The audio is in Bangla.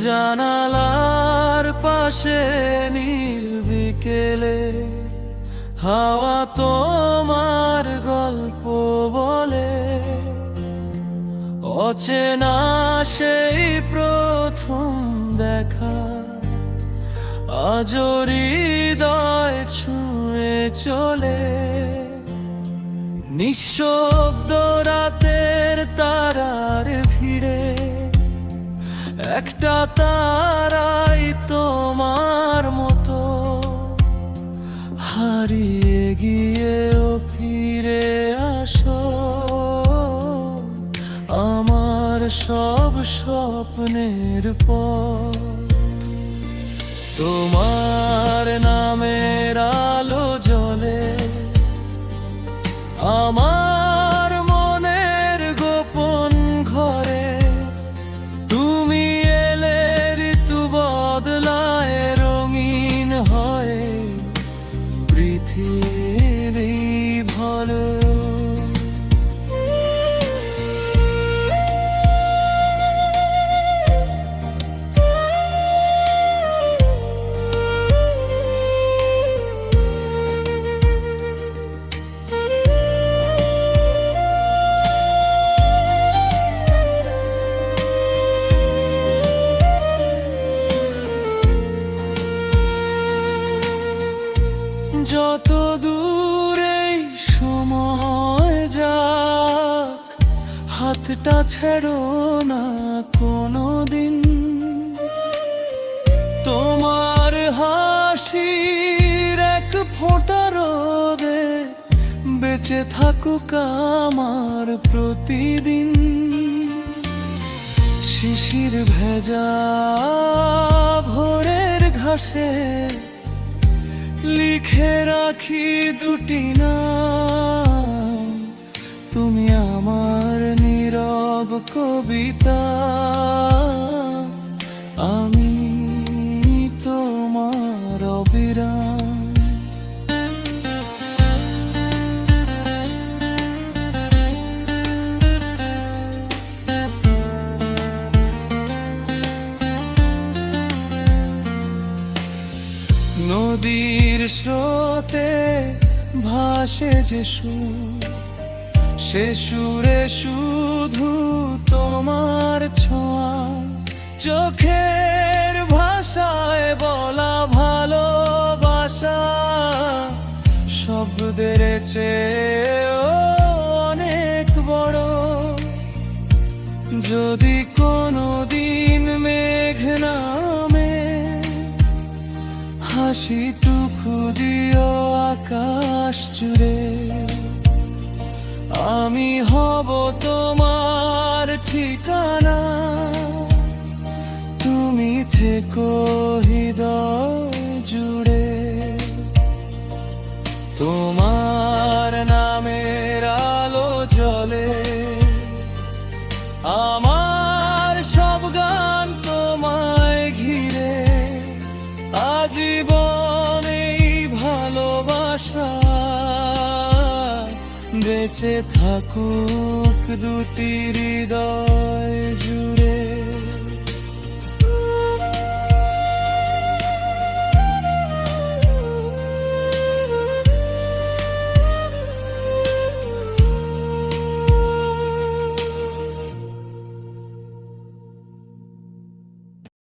জানালার পাশে নীল বিকেলে হাওয়া তোমার গল্প বলে, অচেনা সেই প্রথম দেখা আজও হৃদয় ছুঁয়ে চলে। নিঃশব্দ রাতের তারার ভিড়ে একটা তারাই তোমার মতো হারিয়ে গিয়েও ফিরে আসো আমার সব স্বপ্নের পর। তোমার নামের আলো জ্বলে আমার মনের গোপন ঘরে, তুমি এলে ঋতু বদলায় রঙিন হয় পৃথিবী ভরে। যত দূরেই সময় যাক হাতটা ছেড়ো না কোনোদিন। তোমার হাসির এক ফোঁটা রোদে বেঁচে থাকুক আমার প্রতিদিন। শিশির ভেজা ভোরের ঘাসে লিখে রাখি দুটি নাম, তুমি আমার নীরব কবিতা, আমি তোমার অবিরাম। নদীর স্রোতে ভাসে যে সুর, সে সুরে শুধু তোমার ছোঁয়া, চোখের ভাষায় বলা ভালোবাসা শব্দের চেয়েও অনেক বড়। যদি কোনোদিন মেঘ নামে হাসিটুকু দিও আকাশ জুড়ে, আমি হব তোমার ঠিকানা, তুমি থেকো হৃদয় জুড়ে। তোমার নামের আলো জ্বলে আমার সব গান তোমায় ঘিরে, আজীবন এই ভালোবাসা বেঁচে থাকুক দুটি হৃদয়।